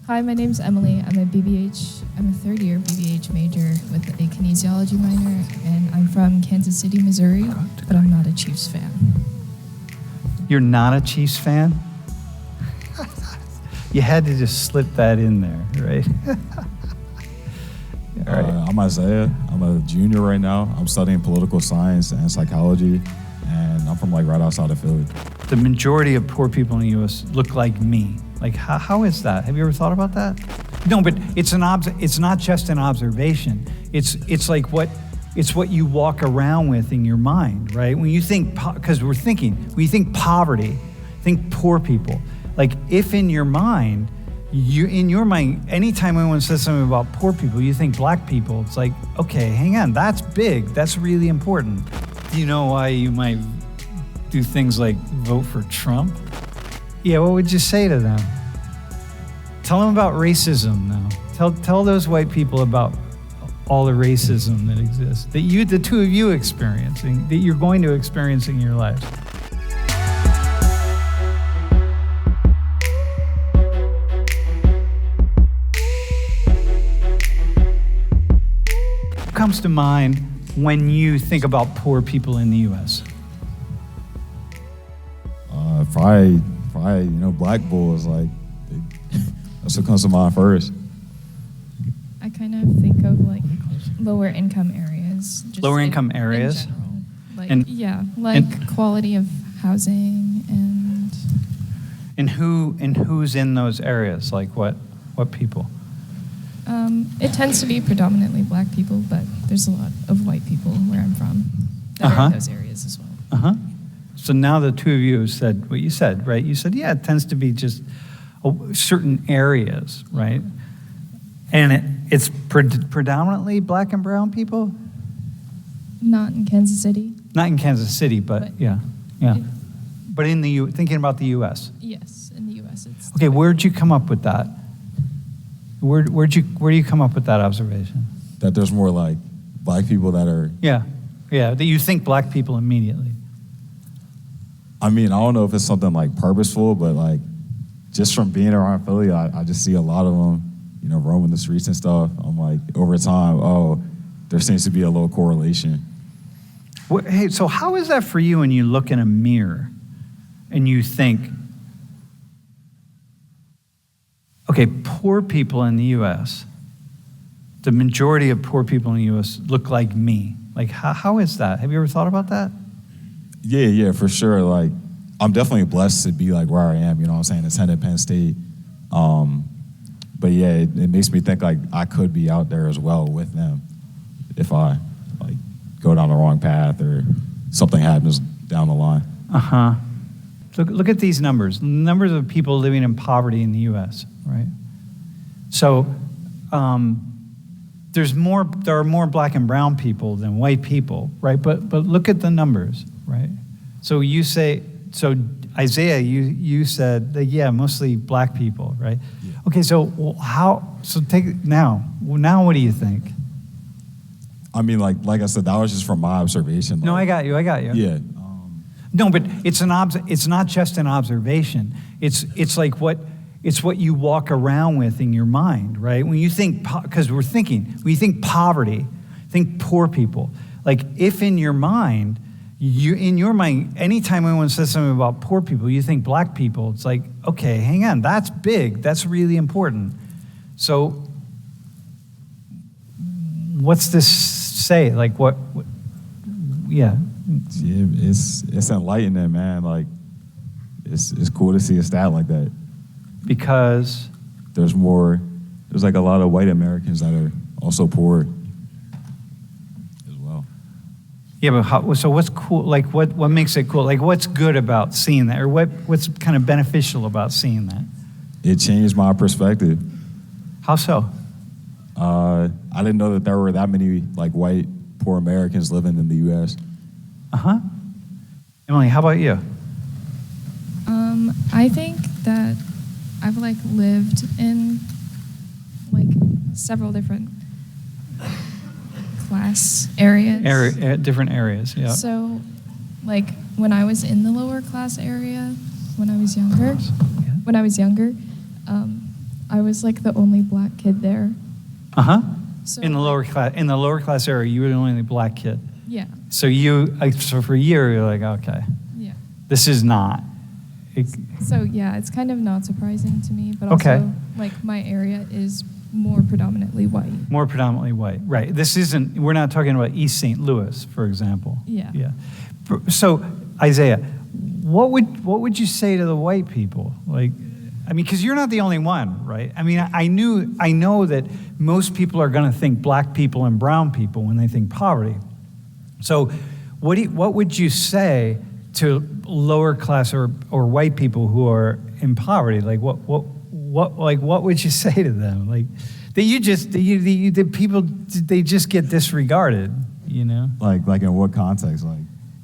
Hi, my name's Emily. I'm a third year BBH major with a kinesiology minor, and I'm from Kansas City, Missouri, but I'm not a Chiefs fan. You're not a Chiefs fan? You had to just slip that in there, right? All right. I'm Isaiah. I'm a junior right now. I'm studying political science and psychology, and I'm from right outside of Philly. The majority of poor people in the U.S. look like me. Like, how is that? Have you ever thought about that? No, but it's not just an observation. It's what you walk around with in your mind, right? When you think, because when you think poverty, think poor people. Like, if in your mind, anytime anyone says something about poor people, you think black people, it's like, okay, hang on, that's big, that's really important. Do you know why you might do things like vote for Trump? Yeah, what would you say to them? Tell them about racism now. Tell those white people about all the racism that exists, that the two of you experiencing, that you're going to experience in your lives. What comes to mind when you think about poor people in the U.S.? Probably, black bulls, that's what comes to mind first. I kind of think of lower income areas. Lower income areas? In general. Quality of housing and who's in those areas? Like what people? It tends to be predominantly black people, but there's a lot of white people where I'm from that are in those areas as well. Uh-huh. So now the two of you have said what you said, right? You said, yeah, it tends to be just certain areas, right? And it's predominantly black and brown people? Not in Kansas City. Not in Kansas City, but yeah. But thinking about the U.S. Yes, in the U.S. it's... Okay, where'd you come up with that? Where do you come up with that observation? That there's more black people that are... Yeah, that you think black people immediately. I mean, I don't know if it's something purposeful, but just from being around Philly, I just see a lot of them, roaming the streets and stuff. I'm over time, there seems to be a little correlation. Hey, so how is that for you when you look in a mirror and you think, okay, poor people in the U.S., the majority of poor people in the U.S. look like me. How is that? Have you ever thought about that? Yeah, for sure. I'm definitely blessed to be where I am, you know what I'm saying, attended Penn State. But yeah, it makes me think I could be out there as well with them if I go down the wrong path or something happens down the line. Uh-huh. Look at these numbers. Numbers of people living in poverty in the U.S., right? So there are more black and brown people than white people, right? But look at the numbers, right? So Isaiah, you said that, yeah, mostly black people, right? Yeah. Okay, so take it now. Now what do you think? I mean, like I said, that was just from my observation. No, I got you. Yeah. No, but it's not just an observation. It's what you walk around with in your mind, right? When you think, because when you think poverty, think poor people. If in your mind, anytime anyone says something about poor people, you think black people, it's like, okay, hang on, that's big, that's really important. So what's this say? Yeah. It's enlightening, man. It's cool to see a stat like that. Because there's a lot of white Americans that are also poor as well. Yeah, but so what's cool? What makes it cool? What's good about seeing that, or what's kind of beneficial about seeing that? It changed my perspective. How so? I didn't know that there were that many white poor Americans living in the U.S. Uh-huh. Emily, how about you? I think that I've lived in several different class areas. Different areas, yeah. So, when I was in the lower class area, when I was younger, I was like the only black kid there. Uh-huh. So In the lower class area, you were the only black kid. Yeah. So so for a year, you're like, okay, Yeah. this is not. So yeah, it's kind of not surprising to me, but Okay. also like my area is more predominantly white. More predominantly white, right? We're not talking about East St. Louis, for example. Yeah. Yeah. So, Isaiah, what would you say to the white people? Like, I mean, because you're not the only one, right? I mean, I know that most people are going to think black people and brown people when they think poverty. So, what would you say to lower class or white people who are in poverty? Like, what would you say to them? Like, that people they just get disregarded, you know? Like in what context? Like,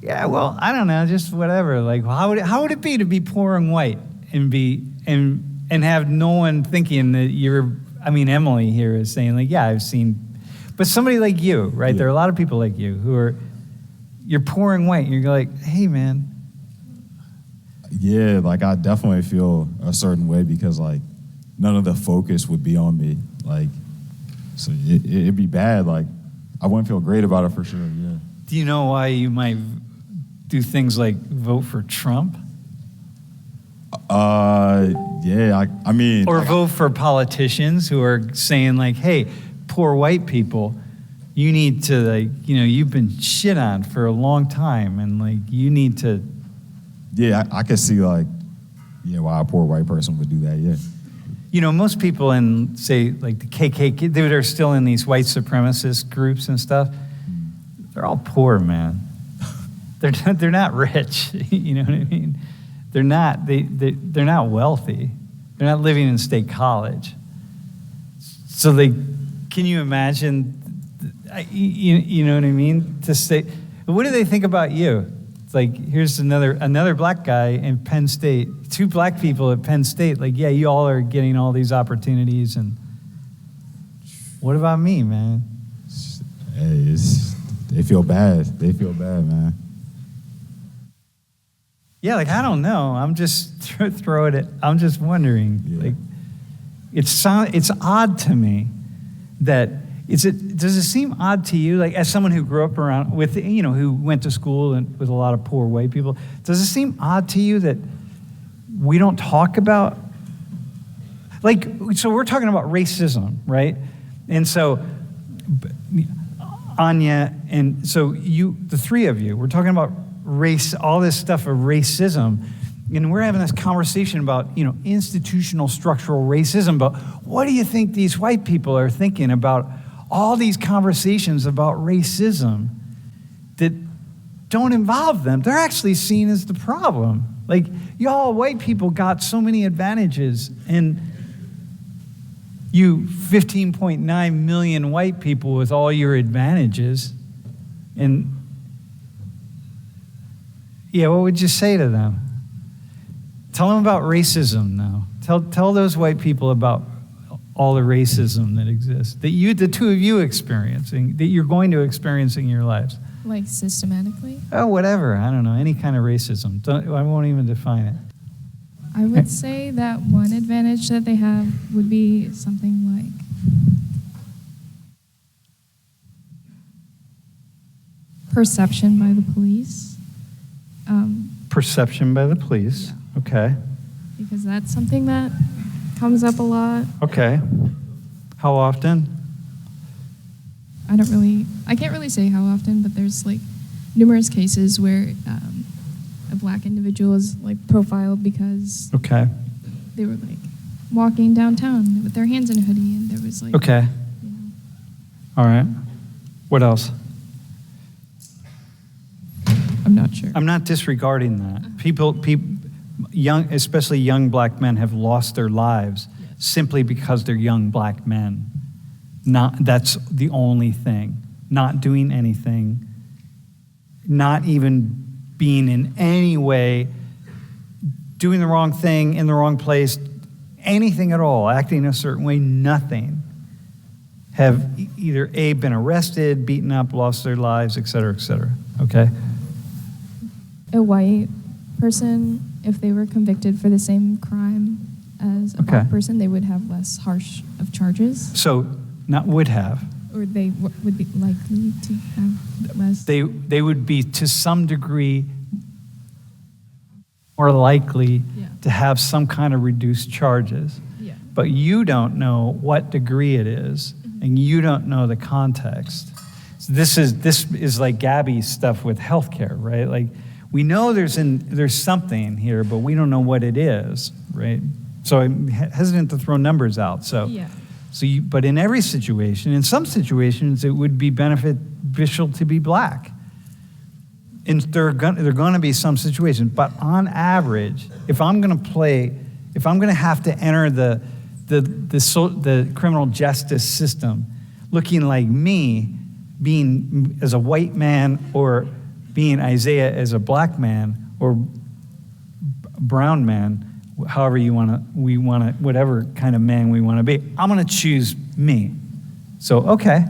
yeah, well, I don't know, just whatever. Like, how would it be to be poor and white and have no one thinking that you're? I mean, Emily here is saying like, yeah, I've seen, but somebody like you, right? Yeah. There are a lot of people like you who are, you're poor and white, and you're like, hey, man. yeah, like I definitely feel a certain way because like none of the focus would be on me. Like, so it'd be bad. Like, I wouldn't feel great about it for sure. Yeah. Do you know why you might do things like vote for Trump? Yeah, I mean. Or vote for politicians who are saying like, hey, poor white people, you need to like, you've been shit on for a long time and like, you need to. Yeah, I could see like, yeah, why a poor white person would do that, yeah. Most people in, say, like the KKK, that are still in these white supremacist groups and stuff, they're all poor, man. They're not rich, you know what I mean? They're not wealthy. They're not living in state college. So can you imagine, you know what I mean? To say, what do they think about you? It's like, here's another black guy in Penn State, two black people at Penn State, like, yeah, you all are getting all these opportunities, and what about me, man? Hey, they feel bad. They feel bad, man. Yeah, like, I don't know. I'm just throwing it. I'm just wondering. Yeah. Like, it's odd to me that does it seem odd to you, like as someone who grew up around with, who went to school and with a lot of poor white people, does it seem odd to you that we don't talk about, like, so we're talking about racism, right? And so Anya, and so the three of you, we're talking about race, all this stuff of racism, and we're having this conversation about, institutional structural racism, but what do you think these white people are thinking about all these conversations about racism that don't involve them? They're actually seen as the problem. Like, y'all white people got so many advantages, and you 15.9 million white people with all your advantages, and yeah, what would you say to them? Tell them about racism now. Tell those white people about all the racism that exists, that the two of you experiencing, that you're going to experience in your lives. Like systematically? Oh, whatever. I don't know. Any kind of racism. I won't even define it. I would say that one advantage that they have would be something like perception by the police. Perception by the police. Yeah. Okay. Because that's something that comes up a lot. Okay. How often? I can't really say how often, but there's like numerous cases where a black individual is like profiled because Okay. they were like walking downtown with their hands in a hoodie, and there was like, Okay. All right. What else? I'm not sure. I'm not disregarding that. People, especially young black men, have lost their lives simply because they're young black men. That's the only thing. Not doing anything, not even being in any way, doing the wrong thing in the wrong place, anything at all, acting a certain way, nothing, have either A, been arrested, beaten up, lost their lives, et cetera, okay? A white person, if they were convicted for the same crime, as a Okay. black person, they would have less harsh of charges, So, not would have. or they would be likely to have less. They would be, to some degree, more likely Yeah. to have some kind of reduced charges. Yeah. But you don't know what degree it is, and you don't know the context. So this is like Gabby's stuff with healthcare, right? Like, we know there's something here, but we don't know what it is, right? So I'm hesitant to throw numbers out. Yeah. But in every situation, in some situations, it would be beneficial to be black. And there are going to be some situations, but on average, if I'm going to have to enter the criminal justice system, looking like me, being as a white man, or being Isaiah as a black man, or brown man, however whatever kind of man we want to be, I'm going to choose me. So, okay.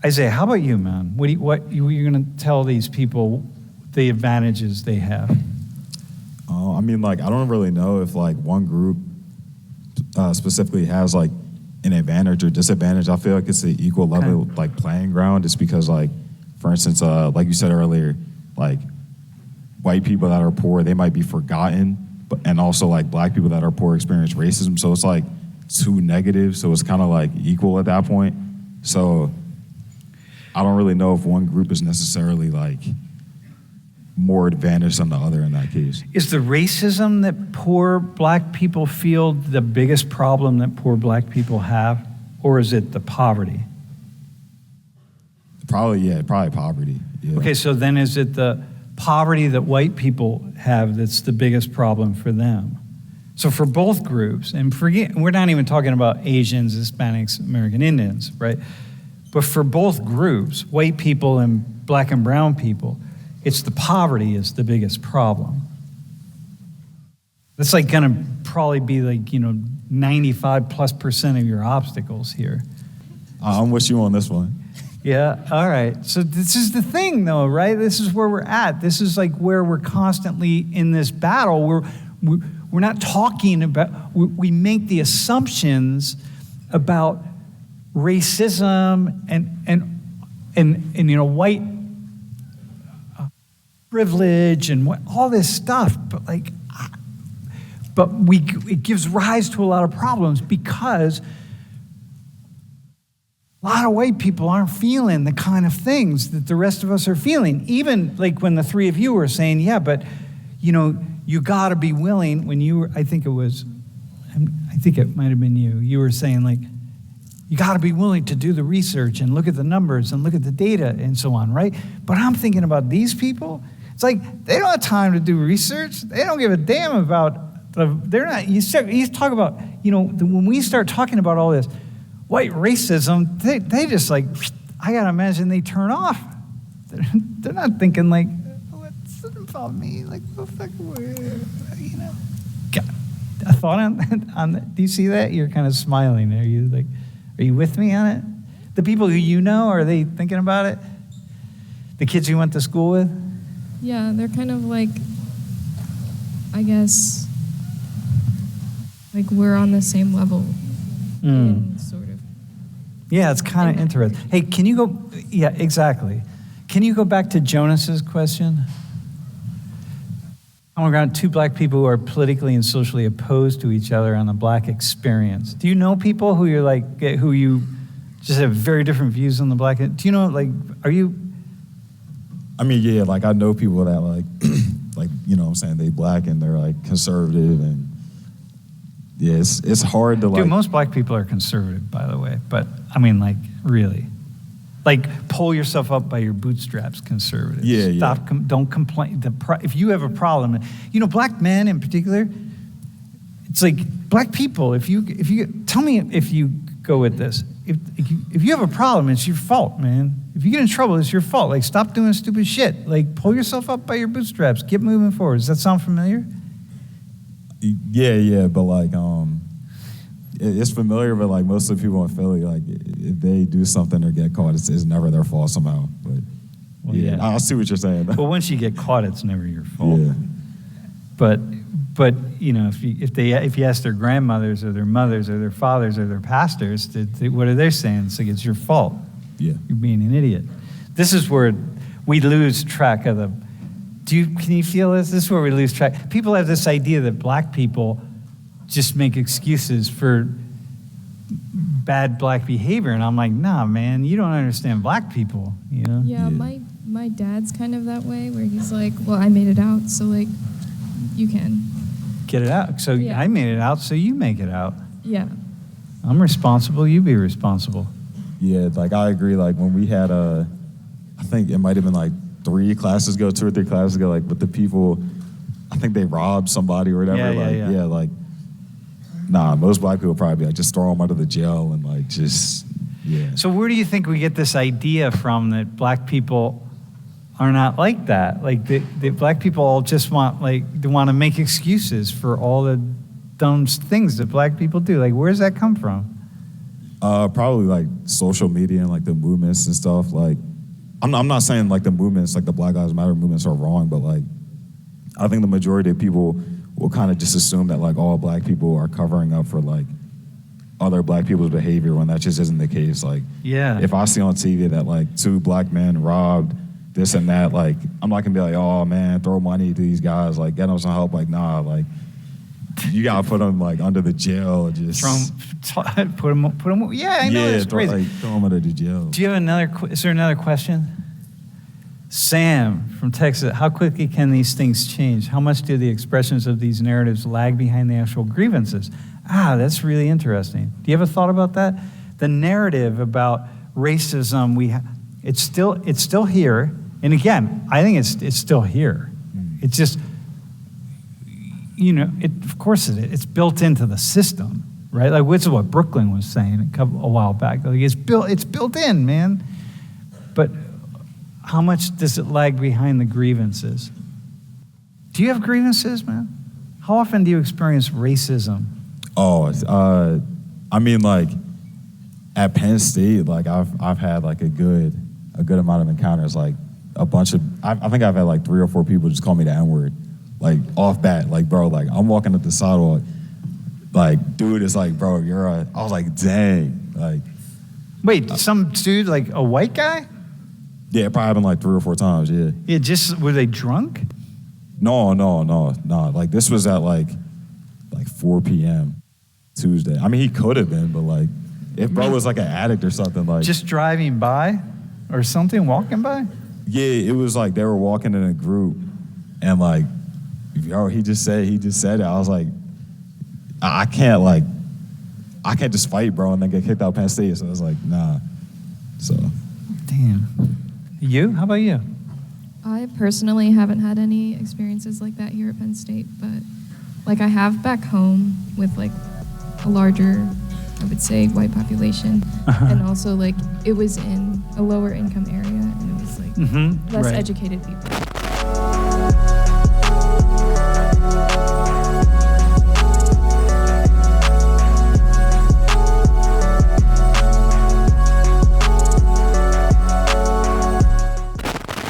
Isaiah, how about you, man? What you're going to tell these people the advantages they have? I mean, like, I don't really know if like one group specifically has like an advantage or disadvantage. I feel like it's an equal level like playing ground. It's because, like, for instance, like you said earlier, like white people that are poor, they might be forgotten, and also like black people that are poor experience racism. So it's like two negatives. So it's kind of like equal at that point. So I don't really know if one group is necessarily like more advantaged than the other in that case. Is the racism that poor black people feel the biggest problem that poor black people have, or is it the poverty? Probably poverty. Yeah. Okay, so then is it the poverty that white people have that's the biggest problem for them? So for both groups, and we're not even talking about Asians, Hispanics, American Indians, right? But for both groups, white people and black and brown people, it's the poverty is the biggest problem. That's like gonna probably be like, 95+% of your obstacles here. I'm with you on this one. Yeah, all right. So this is the thing, though, right? This is where we're at. This is like where we're constantly in this battle. We're not talking about, we make the assumptions about racism and white privilege and all this stuff, but it gives rise to a lot of problems because a lot of white people aren't feeling the kind of things that the rest of us are feeling. Even like when the three of you were saying, yeah, but you got to be willing. When you were, I think it might have been you. You were saying like, you got to be willing to do the research and look at the numbers and look at the data and so on, right? But I'm thinking about these people. It's like they don't have time to do research. They don't give a damn about. They're not. You talk about when we start talking about all this white racism, they just like, I gotta imagine they turn off. They're not thinking like, what's it about me? Like, what the fuck, a thought on that? Do you see that? You're kind of smiling. Are you with me on it? The people who are they thinking about it? The kids you went to school with? Yeah, they're kind of like, I guess, like we're on the same level in sort of. Yeah, it's kind of interesting. Hey, can you go? Yeah, exactly. Can you go back to Jonas's question? I'm around two black people who are politically and socially opposed to each other on the black experience. Do you know people who you're like, who you just have very different views on the black? Do you know, like, are you? I mean, yeah, like I know people that like, like, what I'm saying, they black and they're like conservative, and yeah, it's hard to like. Dude, most black people are conservative, by the way, but I mean, like, really. Like, pull yourself up by your bootstraps, conservative. Yeah, Stop, don't complain. If you have a problem, black men in particular, it's like, black people, if you tell me if you go with this, if you have a problem, it's your fault, man. If you get in trouble, it's your fault. Like, stop doing stupid shit. Like, pull yourself up by your bootstraps. Keep moving forward. Does that sound familiar? Yeah, but like, it's familiar, but like most of the people in Philly, like if they do something or get caught, it's never their fault somehow. But Well, yeah. I see what you're saying. But once you get caught, it's never your fault. Yeah. But But if you ask their grandmothers or their mothers or their fathers or their pastors, what are they saying? It's like, it's your fault. Yeah. You're being an idiot. This is where we lose track of can you feel this? This is where we lose track. People have this idea that black people just make excuses for bad black behavior, and I'm like, nah, man, you don't understand black people, Yeah, my dad's kind of that way, where he's like, well, I made it out, so like, you can. Get it out. So Yeah. I made it out, so you make it out. Yeah. I'm responsible, you be responsible. Yeah, like I agree. Like when we had I think it might have been like 2 or 3 classes ago, like with the people, I think they robbed somebody or whatever. Yeah. Like, nah, most black people probably be like, just throw them under the jail and like just, yeah. So where do you think we get this idea from that black people are not like that? Like the black people all just want to make excuses for all the dumb things that black people do. Like, where does that come from? Probably like social media and like the movements and stuff. Like, I'm not saying like the movements, like the Black Lives Matter movements are wrong, but like, I think the majority of people will kind of just assume that like all black people are covering up for like other black people's behavior when that just isn't the case. Like, Yeah. if I see on TV that like 2 black men robbed this and that, like, I'm not gonna be like, oh man, throw money to these guys, like get them some help. Like, nah, like you gotta put them like under the jail. Just Put them. Yeah, I know. It's crazy. throw them under the jail. Do you have another? Is there another question? Sam from Texas. How quickly can these things change? How much do the expressions of these narratives lag behind the actual grievances? That's really interesting. Do you have a thought about that? The narrative about racism, it's still here. And again, I think it's still here. It's just, of course it is. It's built into the system, right? Like, which is what Brooklyn was saying a while back. Like, it's built in, man. But how much does it lag behind the grievances? Do you have grievances, man? How often do you experience racism? Oh, I mean, like at Penn State, like I've had like a good amount of encounters. Like a bunch of, I think I've had like 3 or 4 people just call me the N-word, like off bat. Like, bro, like I'm walking up the sidewalk, like dude is like, bro, I was like, dang, like. Wait, some dude, like a white guy? Yeah, it probably happened like 3 or 4 times. Yeah. Yeah, were they drunk? No. Like this was at like 4 p.m. Tuesday. I mean, he could have been, but like, if bro was like an addict or something, like just driving by, or something, walking by. Yeah, it was like they were walking in a group, and like, he just said it. I was like, I can't just fight, bro, and then get kicked out of Penn State. So I was like, nah. So. Damn. You? How about you? I personally haven't had any experiences like that here at Penn State, but like I have back home with like a larger, I would say, white population, and also like it was in a lower income area, and it was like less educated people.